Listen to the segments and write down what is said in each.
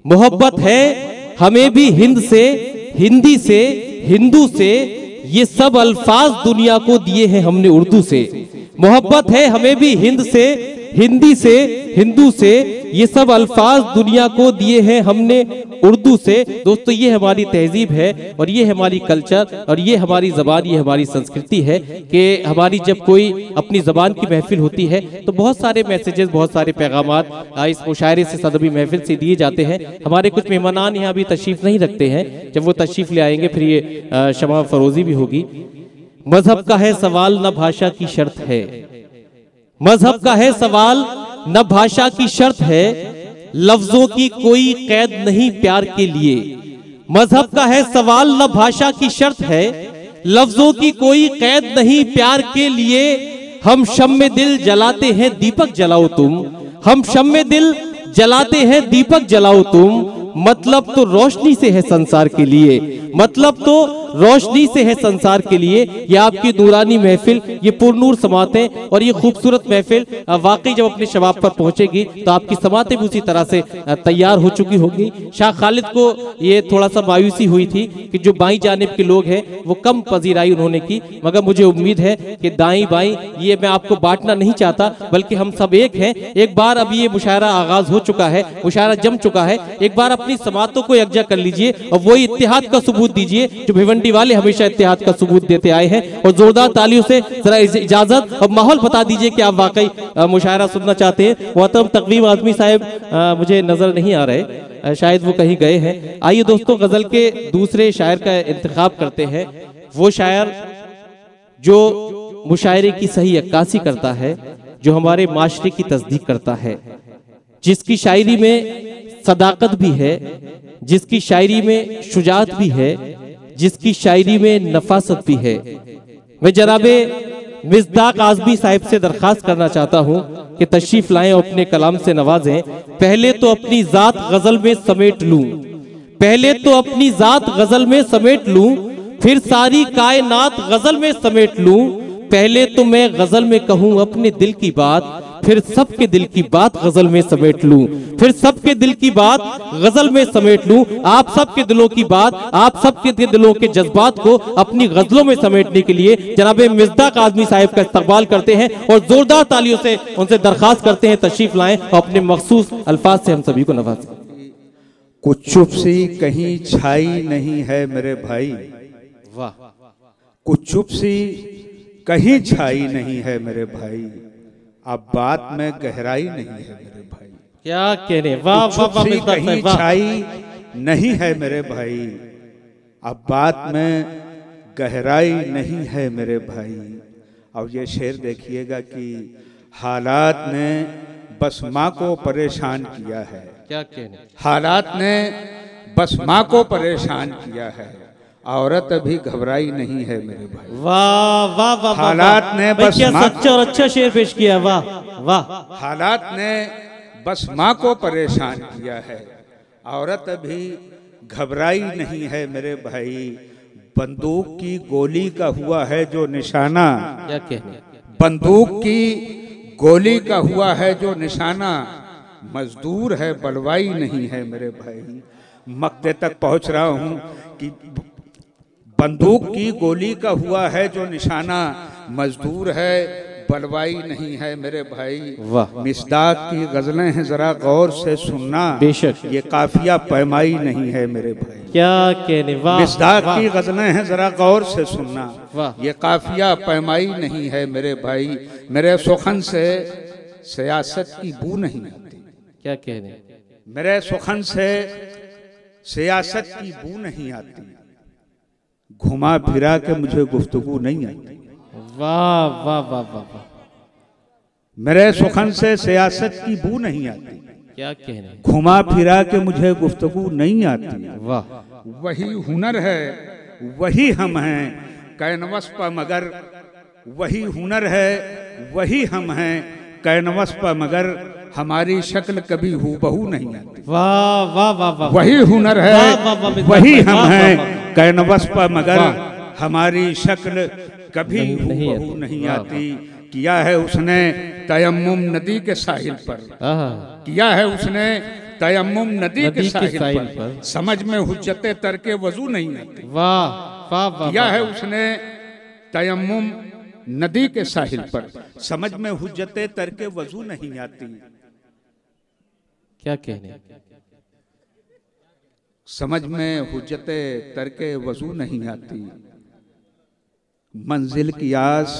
मोहब्बत है हमें भी हिंद से, हिंदी से, हिंदू से, ये सब अल्फाज दुनिया को दिए हैं हमने उर्दू से। मोहब्बत है हमें भी हिंद से, हिंदी से, हिंदू से, ये सब अल्फाज दुनिया को दिए हैं हमने उर्दू से। दोस्तों ये हमारी तहजीब है और ये हमारी कल्चर और ये हमारी ज़बान, ये हमारी संस्कृति है कि हमारी जब कोई अपनी ज़बान की महफिल होती है तो बहुत सारे मैसेजेस, बहुत सारे पैगामात इस मुशायरे से, सदबी महफिल से दिए जाते हैं। हमारे कुछ मेहमान यहाँ भी तशरीफ़ नहीं रखते हैं, जब वो तशरीफ़ ले आएंगे फिर ये शमा फरोज़ी भी होगी। मजहब का है सवाल न भाषा की शर्त है, मजहब का है सवाल न भाषा की शर्त है, लफ्जों की कोई कैद नहीं प्यार के लिए। मजहब का है सवाल न भाषा की शर्त है, लफ्जों की कोई कैद नहीं प्यार के लिए। हम शम्मे दिल जलाते हैं दीपक जलाओ तुम, हम शम्मे दिल जलाते हैं दीपक जलाओ तुम। मतलब तो रोशनी से है संसार के लिए, मतलब तो रोशनी से है संसार के लिए। ये आपकी नूरानी महफिल, ये पुरनूर समातें और ये खूबसूरत महफिल वाकई जब अपने शबाब पर पहुंचेगी तो आपकी समातें भी उसी तरह से तैयार हो चुकी होगी। शाह खालिद को ये थोड़ा सा मायूसी हुई थी कि जो बाईं जानिब के लोग हैं वो कम पजीराई उन्होंने की, मगर मुझे उम्मीद है कि दाई बाईं ये मैं आपको बांटना नहीं चाहता, बल्कि हम सब एक हैं। एक बार अब ये मुशायरा आगाज हो चुका है, मुशायरा जम चुका है, एक बार अपनी समातों को यकजा कर लीजिए और वही इत्तेहाद का सबूत दीजिए जो भिवंडी वाले हमेशा इत्तेहाद का सबूत देते आए हैं। और जोरदार तालियों से जरा इजाजत और माहौल बता दीजिए कि आप वाकई मुशायरा सुनना चाहते हैं। मोहतरम तकवीम आज़मी साहब मुझे नजर नहीं आ रहे, शायद वो कहीं गए हैं। आइए दोस्तों गजल के दूसरे शायर का इंतखाब करते हैं, वो शायर जो मुशायरे की सही अक्कासी करता है, जो हमारे माशरे की तस्दीक करता है, जिसकी शायरी में सदाकत भी है, जिसकी शायरी में शुजात भी है, जिसकी शायरी में नफासत भी है। मैं जनाबे मिज़दाक आज़मी साहिब से दरखास्त करना चाहता हूँ कि तशरीफ लाएं और अपने कलाम से नवाजें। पहले तो अपनी जात गजल में समेट लूं, पहले तो अपनी जात गजल में समेट लूं, फिर सारी कायनात गजल में समेट लूं। पहले तो मैं गजल में कहूँ अपने दिल की बात, फिर सबके दिल की बात गजल में समेट लूं, फिर सबके दिल की बात गजल में समेट लूं। आप सबके दिलों की बात, आप सबके दिलों के जज्बात को अपनी गजलों में समेटने के लिए जनाब मिज़दाक आज़मी साहिब का इस्तकबाल करते हैं और जोरदार तालियों से उनसे दरखास्त करते हैं तशरीफ लाएं और अपने मखसूस अल्फाज से हम सभी को नवाजें। कुछ चुप सी कहीं छाई नहीं है मेरे भाई, वाह। कुछ चुप सी कहीं छाई नहीं है मेरे भाई, अब बात में गहराई नहीं है मेरे भाई। क्या कहने, वाह वाह वाह। कहीं छाई नहीं है मेरे भाई, अब बात में गहराई नहीं है मेरे भाई। अब ये शेर देखिएगा कि हालात ने बस माँ को परेशान किया है, क्या कहने, हालात ने बस माँ को परेशान किया है, औरत अभी घबराई नहीं है मेरे भाई। वाह वाह वाह। हालात ने बस क्या सच्चा और अच्छा शेर पेश किया, वाह वाह। हालात ने बस माँ को परेशान किया है, औरत अभी घबराई नहीं है मेरे भाई। बंदूक की गोली का हुआ है जो निशाना, क्या कहने, बंदूक की गोली का हुआ है जो निशाना, मजदूर है बलवाई नहीं है मेरे भाई। मक्ते तक पहुंच रहा हूं कि बंदूक की गोली का हुआ है जो निशाना, मजदूर है बलवाई नहीं है मेरे भाई। मिज़दाक की गजलें हैं जरा गौर से सुनना, बेशक ये काफिया पैमाई नहीं है मेरे भाई। क्या कहने, वाह। मिज़दाक की गजलें हैं जरा गौर से सुनना, ये काफिया पैमाई नहीं है मेरे भाई। मेरे सुखन से सियासत की बू नहीं आती, क्या कहने, मेरे सुखन से सियासत की बू नहीं आती, घुमा फिरा के मुझे गुफ्तगू नहीं आती। वाह वाह वाह वाह। मेरे सुखन से सियासत की बू नहीं आती, क्या कहने, घुमा फिरा के मुझे गुफ्तगू नहीं आती। वाह। वही हुनर है वही हम हैं कैनवस पर, मगर वही हुनर है वही हम हैं कैनवस पर, मगर हमारी शक्ल कभी हूबहू नहीं आती। वाह वाह वाह वाह। वही हुनर है वही हम हैं कैनवस पर, मगर हमारी शक्ल कभी हूबहू नहीं आती। किया है उसने तयम्मुम नदी के साहिल पर, किया है उसने तयम्मुम नदी के नदी के साहिल साहिल पर, पर। समझ में हुज्जते तरके वजू नहीं आती। वाह वाह वाह किया वाह। है उसने तयम्मुम नदी के साहिल पर, समझ में हुज्जते तरके वजू नहीं आती। क्या कहने, समझ में हुज्जते तरके वजू नहीं आती। मंजिल की आस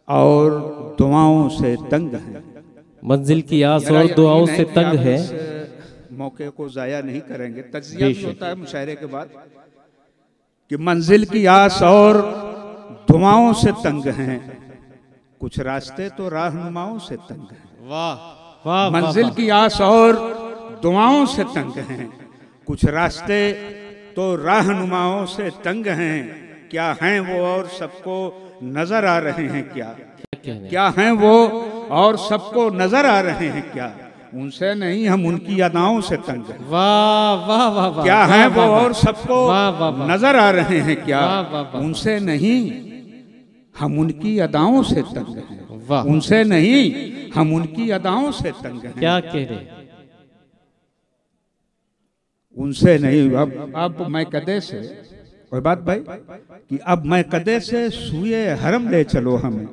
और दुआओं से तंग है। मंजिल की आस मेरा और यकीन दुआओं है से कि तंग आप है। इस मौके को जाया नहीं करेंगे। तज्जिया भी बेशक। होता है मुशायरे के बाद कि मंजिल की आस और दुआओं से तंग हैं, कुछ रास्ते तो राहनुमाओं से तंग हैं। वाह वाह वाह मंजिल वाह। की आस और दुआओं से तंग हैं, कुछ रास्ते तो राहनुमाओं से तंग हैं। क्या हैं वो और सबको नजर आ रहे हैं क्या? क्या कहने, क्या हैं वो और सबको नजर आ रहे हैं क्या? उनसे नहीं, हम उनकी अदाओं से तंग हैं। वाह वाह वाह वाह। क्या वाह, हैं वो वाह, वाह। और सबको वाह, वाह, वाह। नजर आ रहे हैं क्या? वाह, वाह, वाह। उनसे नहीं, हम उनकी अदाओं से तंग हैं। वाह। उनसे नहीं, हम उनकी अदाओं से तंग हैं। क्या कहने, उनसे नहीं। अब मैं कदे से, कोई बात भाई, कि अब मैं कदे से सूए हरम ले चलो हमें।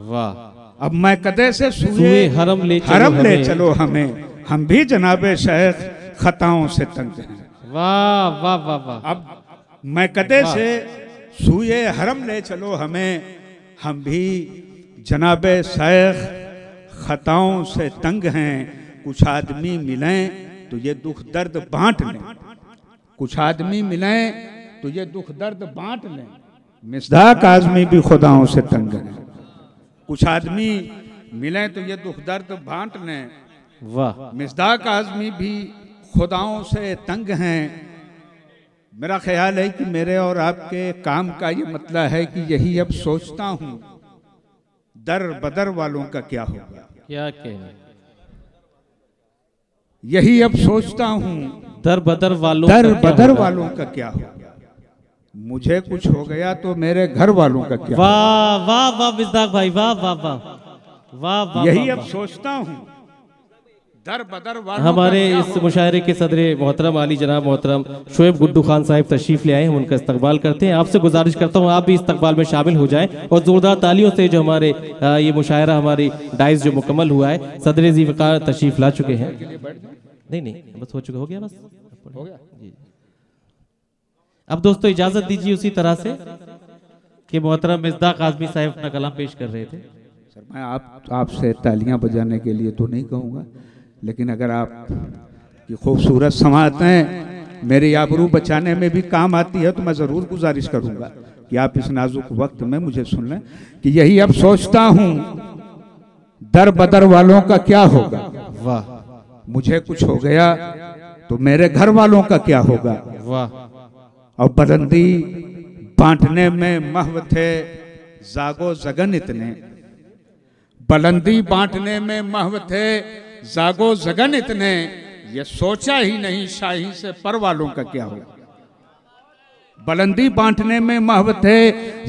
वाह। अब मैं कदे से सूए सूए हरम ले चलो हरम ले हमें। चलो हमें, हम भी जनाबे शेख खताओं से तंग हैं। वाह वाह वाह वाह। अब मैं कदे वाह। से सूए हरम ले चलो हमें, हम भी जनाबे शेख खताओं से तंग हैं। कुछ आदमी मिलें तो ये दुख दर्द बांट लें, कुछ आदमी मिलें तो ये दुख दर्द बांट लें। मिसदाक आजमी भी खुदाओं से तंग हैं। कुछ आदमी मिलें तो ये दुख दर्द बांट लें। वाह। मिसदाक आजमी भी खुदाओं से तंग हैं। मेरा ख्याल है कि मेरे और आपके काम का ये मतलब है कि यही अब सोचता हूं, दर बदर वालों का क्या होगा। क्या कहने, यही अब सोचता हूं, दर बदर वालों दर का क्या बदर होगा? वालों का क्या होगा। मुझे कुछ हो गया तो मेरे घर वालों का क्या होगा। वाह वाह वाह मिसदाक भाई, वाह वाह वाह वाह वाह। यही वाह, अब वाह। सोचता हूं, दर बदर वालों हमारे का क्या इस होगा। मुशायरे के सदरे मोहतरम आली जनाब मोहतरम शोएब गुड्डू खान साहब तशरीफ ले आए, हम उनका इस्तकबाल करते हैं। आपसे गुजारिश करता हूँ आप भी इस्तकबाल में शामिल हो जाएं और जोरदार तालियों से जो हमारे ये मुशायरा हमारी डाइस जो मुकम्मल हुआ है, सदर जी वकार तशरीफ ला चुके हैं। नहीं नहीं बस हो चुका, हो गया, बस हो गया। जी। अब दोस्तों इजाजत दीजिए उसी तरह से कि मोहतरम मिसदाक आजमी साहब अपना कलाम पेश कर रहे थे। सर मैं आपसे तालियां बजाने के लिए तो नहीं कहूँगा, लेकिन अगर आप की खूबसूरत समाअतें मेरी आबरू बचाने में भी काम आती है तो मैं ज़रूर गुजारिश करूँगा कि आप इस नाजुक वक्त में मुझे सुन लें कि यही अब सोचता हूँ, दर बदर वालों का क्या होगा। वाह मुझे कुछ हो गया तो मेरे घर वालों का क्या होगा। वाह। और बुलंदी बांटने में महव थे जागो जगन इतने, बुलंदी बांटने में महव थे जागो जगन इतने, ये सोचा ही नहीं शाही से पर वालों का क्या होगा। बुलंदी बांटने में महव थे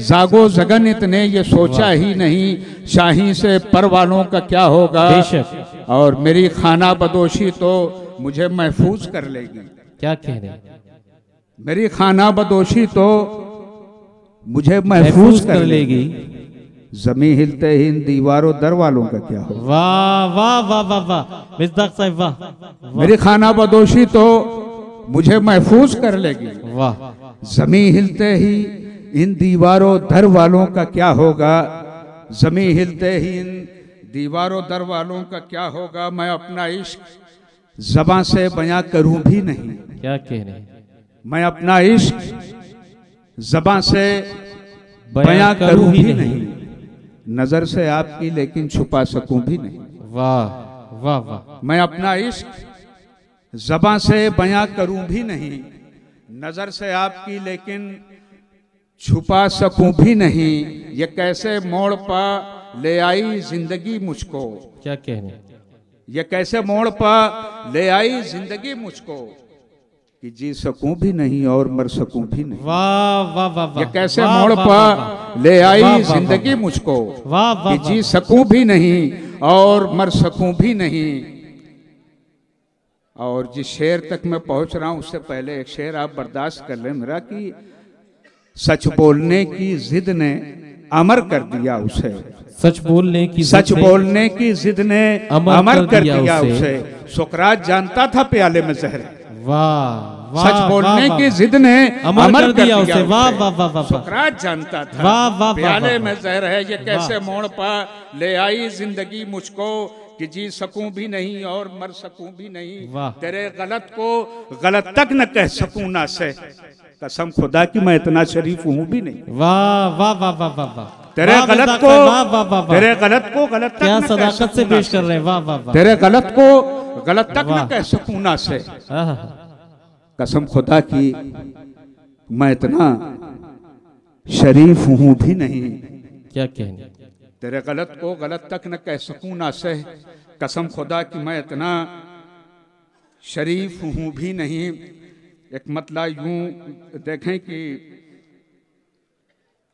जागो जगन इतने, ये सोचा ही नहीं शाही से पर वालों का क्या होगा। बेशक। और मेरी खाना बदोशी तो मुझे महफूज कर लेगी। क्या कहने, मेरी खाना बदोशी तो मुझे महफूज महफूज कर कर लेगी। लेगी। जमी हिलते ही इन दीवारों दर वालों का क्या होगा। वाह वाह वाह वाह वाह मिसदाक साहब, वाह वाह। मेरी खाना बदोशी तो मुझे महफूज कर लेगी। वाह। जमी हिलते ही इन दीवारों दर वालों का क्या होगा। जमी हिलते ही इन दीवारों दर वालों का क्या होगा। मैं अपना इश्क ज़बां से बयां करूं भी नहीं। क्या कहने, मैं अपना इश्क ज़बां से बयां करूं भी नहीं। नजर से आपकी लेकिन छुपा सकूं भी नहीं। वाह वाह वाह। मैं अपना इश्क ज़बां से बयां करूं भी नहीं। नजर से आपकी लेकिन छुपा सकूं भी नहीं। ये कैसे मोड़ पा ले आई जिंदगी मुझको। क्या कहने, ये कैसे मोड़ पा ले आई जिंदगी मुझको कि जी सकूं भी नहीं और मर सकूं भी नहीं। वाह वाह वाह वाह। ये कैसे वाह, मोड़ वाह, पा वाह, वाह। ले आई वाह, वाह, जिंदगी वाह, मुझको वाह वाह कि जी वाह। सकूं भी नहीं और मर सकूं भी नहीं। और जिस शेर तक मैं पहुंच रहा हूं उससे पहले एक शेर आप बर्दाश्त कर लें मेरा, कि सच बोलने की जिद ने अमर कर दिया उसे, सच बोलने की जिद ने अमर कर दिया उसे, सुकरात जानता था प्याले में जहर। वाह, सच बोलने की जिद ने अमर कर दिया उसे। वाह वाह वाह वाह, सुकरात जानता था वाह वाह, प्याले में जहर है, ये कैसे मोड़ पा ले आई जिंदगी मुझको, कि जी सकूं भी नहीं और मर सकूं भी नहीं, तेरे गलत को गलत तक न कह सकूं ना से, कसम खुदा की मैं इतना शरीफ हूं भी नहीं। वाह वाह वाह वाह वाह वाह, तेरे गलत को गलत तक क्या सदाकत से पेश कर रहे हैं। वाह वाह वाह, तेरे गलत को गलत तक न कह सकूं ना से, कसम खुदा की मैं इतना शरीफ हूं भी नहीं। क्या कहने, तेरे गलत को गलत तक न कह सकूं ना से, कसम खुदा की मैं इतना शरीफ हूं भी नहीं। एक मतलब यूं देखें कि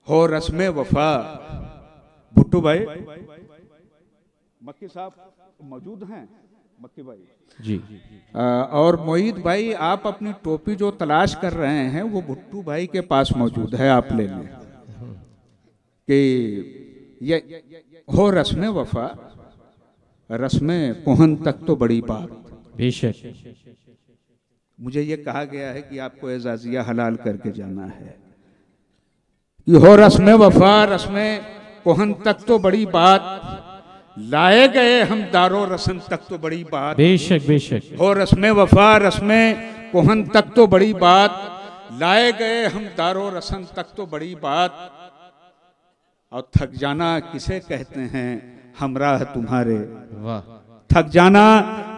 हो रस्मे वफा, भुट्टू भाई मक्की साहब मौजूद हैं, मक्की भाई जी, और मोईद भाई आप अपनी टोपी जो तलाश कर रहे हैं वो भुट्टू भाई के पास मौजूद है, आप ले लें। कि ये हो रस्मे वफा, रस्मे कोहन तक तो बड़ी बात, बेशक मुझे ये कहा गया है कि आपको एजाजिया हलाल करके जाना है, कि हो रस्मे वफा रस्मे कोहन तक तो बड़ी बात, लाए गए हम दारो रसन तक तो बड़ी बात, बेशक बेशक, हो रस्मे वफा रस्मे कोहन तक तो बड़ी बात, लाए गए हम दारो रसन तक तो बड़ी बात, और थक जाना किसे कहते हैं हमराह तुम्हारे, वाह, थक जाना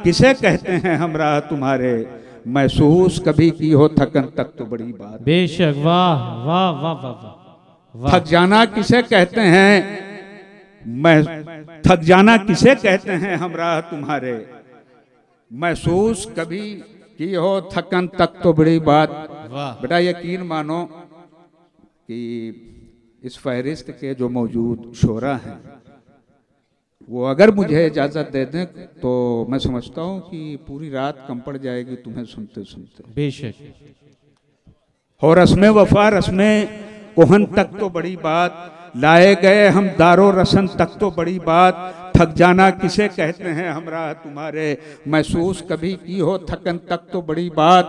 किसे कहते हैं हमराह तुम्हारे, महसूस कभी की हो थकन तक तो बड़ी बात, बेशक, वाह वाह वाह वाह वाह, थक जाना किसे कहते हैं, मैं थक जाना किसे कहते हैं हमराह तुम्हारे, महसूस कभी की हो थकन तक तो बड़ी बात। बेटा यकीन मानो कि इस फहरिस्त के जो मौजूद शोरा हैं वो अगर मुझे इजाजत दे दें तो मैं समझता हूं कि पूरी रात कम पड़ जाएगी तुम्हें सुनते सुनते। बेशक, हो रस्मे वफा रस्मे कोहन तक तो बड़ी बात, लाए गए हम दारो रसन तक तो बड़ी बात, थक जाना किसे कहते हैं हमराह तुम्हारे, महसूस कभी की हो थकन तक तो बड़ी बात,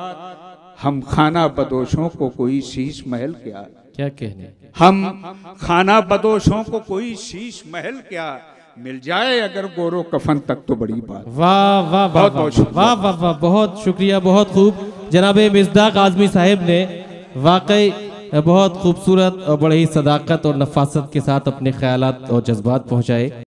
हम खाना बदोशों को कोई शीश महल क्या कहने, हम खाना बदोशों को कोई शीश महल क्या, मिल जाए अगर गोरो कफन तक तो बड़ी बात। वाह वाह वाह वाह वाह वाह, बहुत शुक्रिया, बहुत खूब जनाब मिस्दाक आजमी साहिब ने वाकई बहुत खूबसूरत और बड़ी ही सदाकत और नफासत के साथ अपने ख्यालात और जज्बात पहुंचाए।